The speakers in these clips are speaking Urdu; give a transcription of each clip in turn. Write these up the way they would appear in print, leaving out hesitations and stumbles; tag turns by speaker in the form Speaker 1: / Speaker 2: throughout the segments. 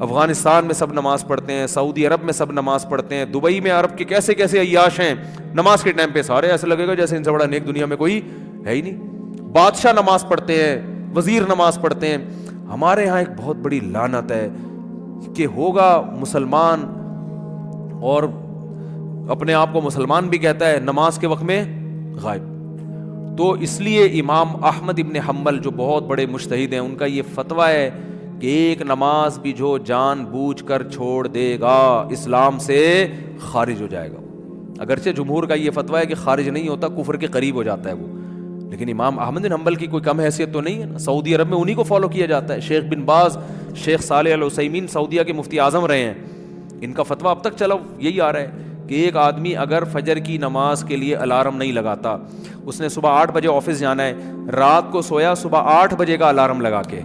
Speaker 1: افغانستان میں سب نماز پڑھتے ہیں, سعودی عرب میں سب نماز پڑھتے ہیں, دبئی میں عرب کے کیسے کیسے عیاش ہیں, نماز کے ٹائم پہ سارے ایسے لگے گا جیسے ان سے بڑا نیک دنیا میں کوئی ہے ہی نہیں. بادشاہ نماز پڑھتے ہیں, وزیر نماز پڑھتے ہیں. ہمارے ہاں ایک بہت بڑی لعنت ہے کہ ہوگا مسلمان اور اپنے آپ کو مسلمان بھی کہتا ہے, نماز کے وقت میں غائب. تو اس لیے امام احمد ابن حنبل جو بہت بڑے مجتہد ہیں, ان کا یہ فتویٰ ہے کہ ایک نماز بھی جو جان بوجھ کر چھوڑ دے گا اسلام سے خارج ہو جائے گا. اگرچہ جمہور کا یہ فتویٰ ہے کہ خارج نہیں ہوتا, کفر کے قریب ہو جاتا ہے وہ, لیکن امام احمد بن حنبل کی کوئی کم حیثیت تو نہیں ہے نا. سعودی عرب میں انہی کو فالو کیا جاتا ہے. شیخ بن باز, شیخ صالح العثیمین سعودیہ کے مفتی اعظم رہے ہیں, ان کا فتویٰ اب تک چلا یہی آ رہا ہے کہ ایک آدمی اگر فجر کی نماز کے لیے الارم نہیں لگاتا, اس نے صبح 8 بجے آفس جانا ہے, رات کو سویا صبح 8 بجے کا الارم لگا کے,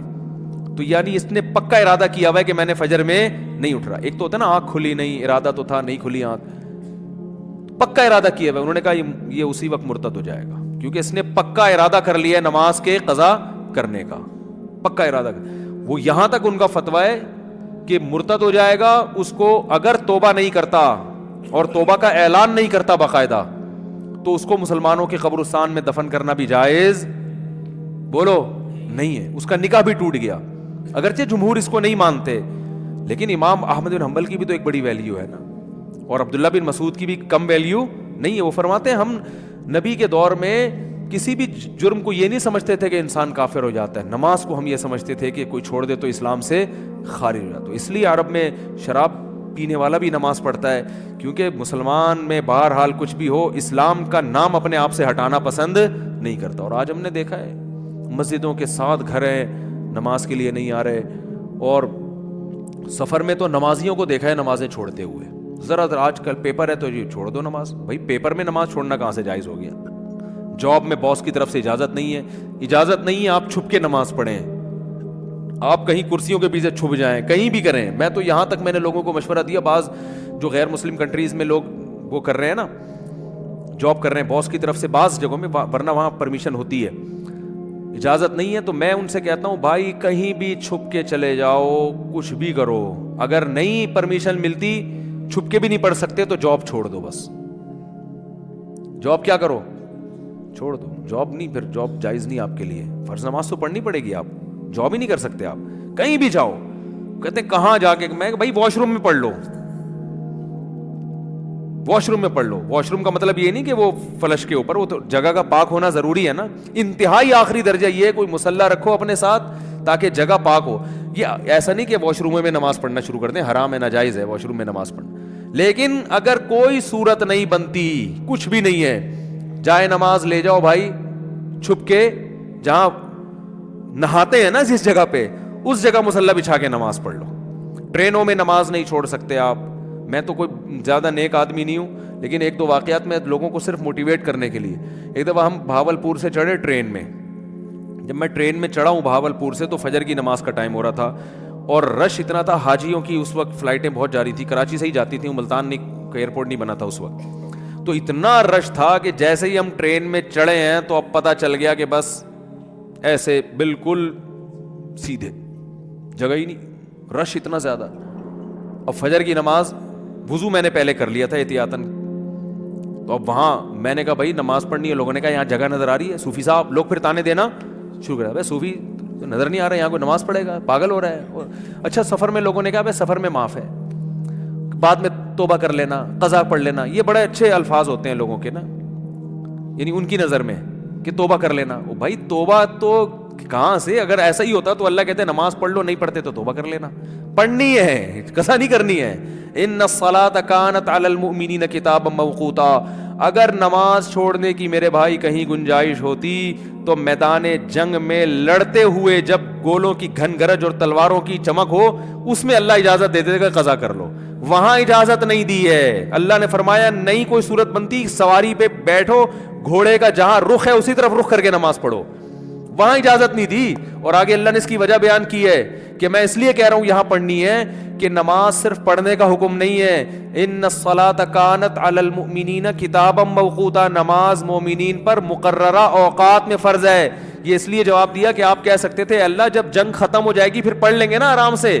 Speaker 1: تو یعنی اس نے پکا ارادہ کیا ہوا ہے کہ میں نے فجر میں نہیں اٹھ رہا. ایک تو ہوتا ہے نا آنکھ کھلی نہیں, ارادہ تو تھا نہیں کھلی آنکھ, پکا ارادہ کیا ہوا ہے. انہوں نے کہا یہ اسی وقت مرتد ہو جائے گا, کیونکہ اس نے پکا ارادہ کر لیا ہے نماز کے قضا کرنے کا, پکا ارادہ. وہ یہاں تک ان کا فتویٰ ہے کہ مرتد ہو جائے گا اس کو اگر توبہ نہیں کرتا اور توبہ کا اعلان نہیں کرتا باقاعدہ, تو اس کو مسلمانوں کے قبرستان میں دفن کرنا بھی جائز بولو نہیں ہے, اس کا نکاح بھی ٹوٹ گیا. اگرچہ جمہور اس کو نہیں مانتے, لیکن امام احمد بن حنبل کی بھی تو ایک بڑی ویلیو ہے نا, اور عبداللہ بن مسعود کی بھی کم ویلیو نہیں ہے. وہ فرماتے ہیں ہم نبی کے دور میں کسی بھی جرم کو یہ نہیں سمجھتے تھے کہ انسان کافر ہو جاتا ہے, نماز کو ہم یہ سمجھتے تھے کہ کوئی چھوڑ دے تو اسلام سے خارج ہو جاتا. تو اس لیے عرب میں شراب پینے والا بھی نماز پڑھتا ہے, کیونکہ مسلمان میں بہرحال کچھ بھی ہو اسلام کا نام اپنے آپ سے ہٹانا پسند نہیں کرتا. اور آج ہم نے دیکھا ہے مسجدوں کے 7 گھر ہیں نماز کے لیے نہیں آ رہے, اور سفر میں تو نمازیوں کو دیکھا ہے نمازیں چھوڑتے ہوئے. ذرا آج کل پیپر ہے تو یہ چھوڑ دو نماز. بھائی پیپر میں نماز چھوڑنا کہاں سے جائز ہو گیا؟ جاب میں باس کی طرف سے اجازت نہیں ہے, اجازت نہیں ہے آپ چھپ کے نماز پڑھیں, آپ کہیں کرسیوں کے پیچھے چھپ جائیں, کہیں بھی کریں. میں تو یہاں تک میں نے لوگوں کو مشورہ دیا, بعض جو غیر مسلم کنٹریز میں لوگ وہ کر رہے ہیں نا, جاب کر رہے ہیں باس کی طرف سے بعض جگہوں میں, ورنہ وہاں پرمیشن ہوتی ہے, اجازت نہیں ہے, تو میں ان سے کہتا ہوں بھائی کہیں بھی چھپ کے چلے جاؤ, کچھ بھی کرو, اگر نہیں پرمیشن ملتی چھپ کے بھی نہیں پڑھ سکتے تو جاب چھوڑ دو. بس جاب کیا کرو, چھوڑ دو. جاب نہیں, پھر جاب جائز نہیں آپ کے لیے. فرض نماز تو پڑھنی پڑے گی, آپ جاب ہی نہیں کر سکتے. آپ کہیں بھی جاؤ, کہتے کہاں جا کے, میں بھائی واش روم میں پڑھ لو, واش روم میں پڑھ لو. واش روم کا مطلب یہ نہیں کہ وہ فلش کے اوپر, وہ تو جگہ کا پاک ہونا ضروری ہے نا. انتہائی آخری درجہ یہ ہے کوئی مصلی رکھو اپنے ساتھ تاکہ جگہ پاک ہو. یہ ایسا نہیں کہ واش روم میں نماز پڑھنا شروع کر دیں, حرام ہے, ناجائز ہے واش روم میں نماز پڑھنا. لیکن اگر کوئی صورت نہیں بنتی, کچھ بھی نہیں ہے, جائے نماز لے جاؤ بھائی چھپ کے, جہاں نہاتے ہیں نا جس جگہ پہ, اس جگہ مصلی بچھا کے نماز پڑھ لو. ٹرینوں میں نماز نہیں چھوڑ سکتے آپ. میں تو کوئی زیادہ نیک آدمی نہیں ہوں, لیکن 1-2 واقعات میں لوگوں کو صرف موٹیویٹ کرنے کے لیے. ایک دفعہ ہم بھاولپور سے چڑھے ٹرین میں, جب میں ٹرین میں چڑھا ہوں بھاولپور سے تو فجر کی نماز کا ٹائم ہو رہا تھا, اور رش اتنا تھا, حاجیوں کی اس وقت فلائٹیں بہت جا رہی تھی, کراچی سے ہی جاتی تھیں, ملتان کا ایئرپورٹ نہیں بنا تھا اس وقت. تو اتنا رش تھا کہ جیسے ہی ہم ٹرین میں چڑھے ہیں تو اب پتہ چل گیا کہ بس ایسے بالکل سیدھے, جگہ ہی نہیں, رش اتنا زیادہ. اور فجر کی نماز وضو میں نے پہلے کر لیا تھا احتیاطاً, تو اب وہاں میں نے کہا بھائی نماز پڑھنی ہے. لوگوں نے کہا یہاں جگہ نظر آ رہی ہے, صوفی صاحب, لوگ پھر تانے دینا شروع کر دیا, بھائی صوفی تو نظر نہیں آ رہا ہے, یہاں کوئی نماز پڑھے گا, پاگل ہو رہا ہے. اچھا سفر میں لوگوں نے کہا بھائی سفر میں معاف ہے, بعد میں توبہ کر لینا, قضا پڑھ لینا. یہ بڑے اچھے الفاظ ہوتے ہیں لوگوں کے نا, یعنی ان کی نظر میں کہ توبہ کر لینا. او بھائی توبہ تو کہاں سے, اگر ایسا ہی ہوتا تو اللہ کہتے ہیں نماز پڑھ لو, نہیں پڑھتے تو توبہ کر لینا. پڑھنی ہے, قضا نہیں کرنی ہے. ان الصلاۃ کانت علی المؤمنین کتابا موقوتا. اگر نماز چھوڑنے کی میرے بھائی کہیں گنجائش ہوتی تو میدان جنگ میں لڑتے ہوئے جب گولوں کی گھن گرج اور تلواروں کی چمک ہو, اس میں اللہ اجازت دے دے گا قضا کر لو. وہاں اجازت نہیں دی ہے. اللہ نے فرمایا نہیں کوئی صورت بنتی, سواری پہ بیٹھو, گھوڑے کا جہاں رخ ہے اسی طرف رخ کر کے نماز پڑھو, وہاں اجازت نہیں دی. اور آگے اللہ نے اس کی وجہ بیان کی ہے کہ میں اس لیے کہہ رہا ہوں یہاں پڑھنی ہے کہ نماز صرف پڑھنے کا حکم نہیں ہے. ان الصلاۃ کانت علی المؤمنین کتابا موقوتا, نماز مومنین پر مقررہ اوقات میں فرض ہے. یہ اس لیے جواب دیا کہ آپ کہہ سکتے تھے اللہ جب جنگ ختم ہو جائے گی پھر پڑھ لیں گے نا آرام سے,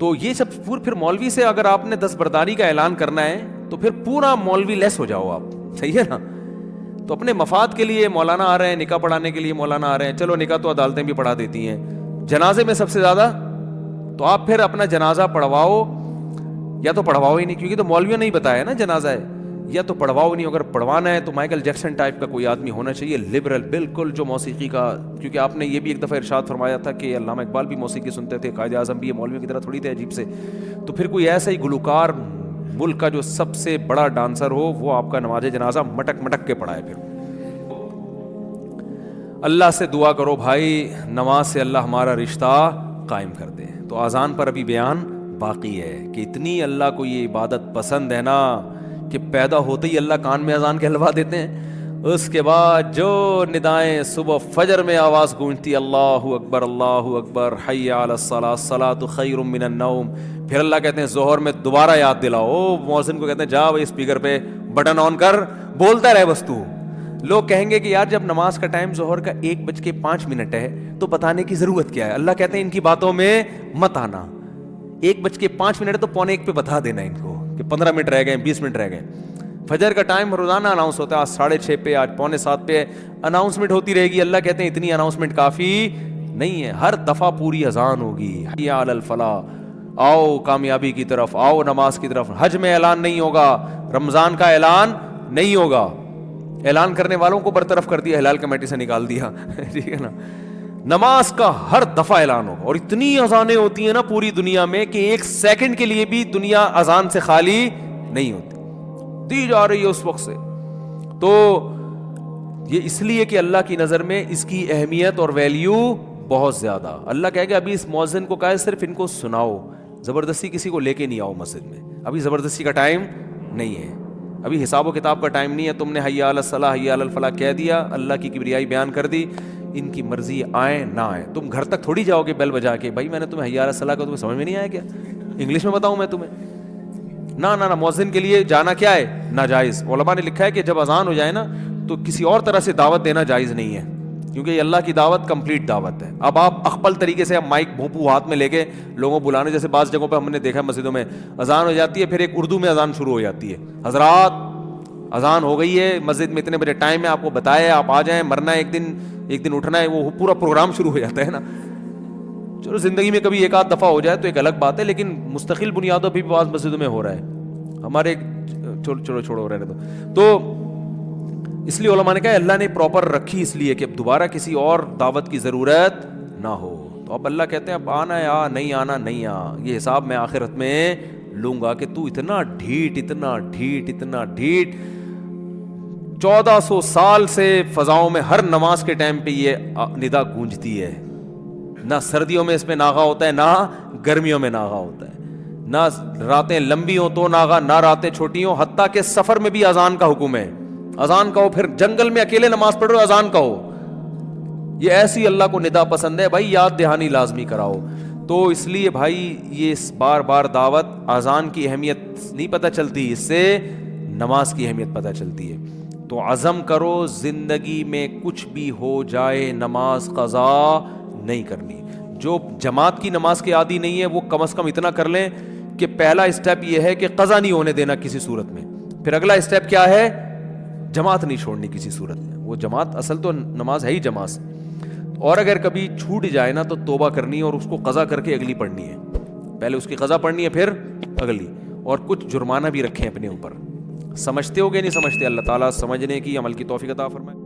Speaker 1: تو یہ سب پھر مولوی سے اگر آپ نے دستبرداری کا اعلان کرنا ہے تو پھر پورا مولوی لیس ہو جاؤ آپ, صحیح ہے نا. تو اپنے مفاد کے لیے مولانا آ رہے ہیں, نکاح پڑھانے کے لیے مولانا آ رہے ہیں, چلو نکاح تو عدالتیں بھی پڑھا دیتی ہیں, جنازے میں سب سے زیادہ, تو آپ پھر اپنا جنازہ پڑھواؤ یا تو پڑھواؤ ہی نہیں, کیونکہ تو مولویوں نے ہی بتایا نا جنازہ ہے, یا تو پڑھواؤ نہیں. اگر پڑھوانا ہے تو مائیکل جیکسن ٹائپ کا کوئی آدمی ہونا چاہیے, لبرل بالکل, جو موسیقی کا, کیونکہ آپ نے یہ بھی ایک دفعہ ارشاد فرمایا تھا کہ علامہ اقبال بھی موسیقی سنتے تھے, قائد اعظم بھی, یہ مولویوں کی طرح تھوڑی تھے عجیب سے. تو پھر کوئی ایسا ہی گلوکار ملک کا جو سب سے بڑا ڈانسر ہو, وہ آپ کا نماز جنازہ مٹک مٹک کے پڑھائے. پھر اللہ سے دعا کرو بھائی, نماز سے اللہ ہمارا رشتہ قائم کر دے. تو اذان پر ابھی بیان باقی ہے کہ اتنی اللہ کو یہ عبادت پسند ہے نا کہ پیدا ہوتے ہی اللہ کان میں اذان کہلوا دیتے ہیں. اس کے بعد جو ندائیں صبح فجر میں آواز گونجتی, اللہ اکبر حی علی الصلاۃ الصلاۃ خیر من النوم, پھر اللہ کہتے ہیں ظہر میں دوبارہ یاد دلاؤ, مؤذن کو کہتے ہیں جا بھائی اسپیکر پہ بٹن آن کر, بولتا رہے بس تو. لوگ کہیں گے کہ یار جب نماز کا ٹائم ظہر کا 1:05 ہے تو بتانے کی ضرورت کیا ہے. اللہ کہتے ہیں ان کی باتوں میں مت آنا, 1:05 ہے تو 1:45 پہ بتا دینا ان کو کہ 15 منٹ رہ گئے, 20 منٹ رہ گئے. فجر کا ٹائم روزانہ اناؤنس ہوتا ہے, آج 6:30 پہ, آج 6:45 پہ اناؤنسمنٹ ہوتی رہے گی. اللہ کہتے ہیں اتنی اناؤنسمنٹ کافی نہیں ہے, ہر دفعہ پوری اذان ہوگی, حی علی الفلاح, آؤ کامیابی کی طرف, آؤ نماز کی طرف. حج میں اعلان نہیں ہوگا, رمضان کا اعلان نہیں ہوگا, اعلان کرنے والوں کو برطرف کر دیا, ہلال کمیٹی سے نکال دیا, ٹھیک ہے نا. نماز کا ہر دفعہ اعلان ہوگا, اور اتنی اذانیں ہوتی ہیں نا پوری دنیا میں کہ ایک سیکنڈ کے لیے بھی دنیا اذان سے خالی نہیں ہوتی, دی جا رہی ہے اس وقت سے. تو یہ اس لیے کہ اللہ کی نظر میں اس کی اہمیت اور ویلیو بہت زیادہ. اللہ کہے گا ابھی اس مؤذن کو کہے صرف ان کو سناؤ, زبردستی کسی کو لے کے نہیں آؤ مسجد میں, ابھی زبردستی کا ٹائم نہیں ہے, ابھی حساب و کتاب کا ٹائم نہیں ہے. تم نے حی علی الصلاح حی علی الفلاح کہہ دیا, اللہ کی کبریائی بیان کر دی, ان کی مرضی آئے نہ آئے. تم گھر تک تھوڑی جاؤ گے بیل بجا کے, بھائی میں نے تمہیں حی علی الصلاح کا تمہیں سمجھ میں نہیں آیا کیا, انگلش میں بتاؤں میں تمہیں؟ نہ مؤذن کے لیے جانا کیا ہے, ناجائز. علماء نے لکھا ہے کہ جب اذان ہو جائے نا تو کسی اور طرح سے دعوت دینا جائز نہیں ہے, کیونکہ یہ اللہ کی دعوت کمپلیٹ دعوت ہے. اب آپ اخپل طریقے سے مائک بھونپو ہاتھ میں لے کے لوگوں بلانے, جیسے بعض جگہوں پہ ہم نے دیکھا مسجدوں میں اذان ہو جاتی ہے, پھر ایک اردو میں اذان شروع ہو جاتی ہے, حضرات اذان ہو گئی ہے, مسجد میں اتنے بجے ٹائم ہے, آپ کو بتایا آپ آ جائیں, مرنا ہے ایک دن اٹھنا ہے, وہ پورا پروگرام شروع ہو جاتا ہے نا. چلو زندگی میں کبھی ایک آدھ دفعہ ہو جائے تو ایک الگ بات ہے, لیکن مستقل بنیادوں پہ بھی بعض مسجدوں میں ہو رہا ہے. ہمارے چھوڑو رہنے دو. تو اس لیے علماء نے کہا اللہ نے پراپر رکھی اس لیے کہ اب دوبارہ کسی اور دعوت کی ضرورت نہ ہو. تو اب اللہ کہتے ہیں اب آنا ہے آ, نہیں آنا نہیں آ, یہ حساب میں آخرت میں لوں گا کہ تو اتنا ڈھیٹ 1400 سال سے فضاؤں میں ہر نماز کے ٹائم پہ یہ ندا گونجتی ہے, نہ سردیوں میں اس میں ناغا ہوتا ہے, نہ گرمیوں میں ناغا ہوتا ہے, نہ راتیں لمبی ہوں تو ناغا, نہ راتیں چھوٹی ہوں, حتیٰ کہ سفر میں بھی اذان کا حکم ہے, اذان کہو. پھر جنگل میں اکیلے نماز پڑھ رہے ہو, اذان کہو. یہ ایسی اللہ کو ندا پسند ہے بھائی, یاد دہانی لازمی کراؤ. تو اس لیے بھائی یہ بار بار دعوت, اذان کی اہمیت نہیں پتہ چلتی, اس سے نماز کی اہمیت پتہ چلتی ہے. تو عزم کرو زندگی میں کچھ بھی ہو جائے نماز قضا نہیں کرنی. جو جماعت کی نماز کے عادی نہیں ہے وہ کم از کم اتنا کر لیں کہ پہلا اسٹیپ یہ ہے کہ قضا نہیں ہونے دینا کسی صورت میں. پھر اگلا اسٹیپ کیا ہے, جماعت نہیں چھوڑنی کسی صورت میں. وہ جماعت اصل تو نماز ہے ہی جماعت, اور اگر کبھی چھوٹ جائے نا تو توبہ کرنی ہے اور اس کو قضا کر کے اگلی پڑھنی ہے. پہلے اس کی قضا پڑھنی ہے پھر اگلی, اور کچھ جرمانہ بھی رکھیں اپنے اوپر. سمجھتے ہو گے نہیں سمجھتے, اللہ تعالیٰ سمجھنے کی عمل کی توفیق عطا فرمائے.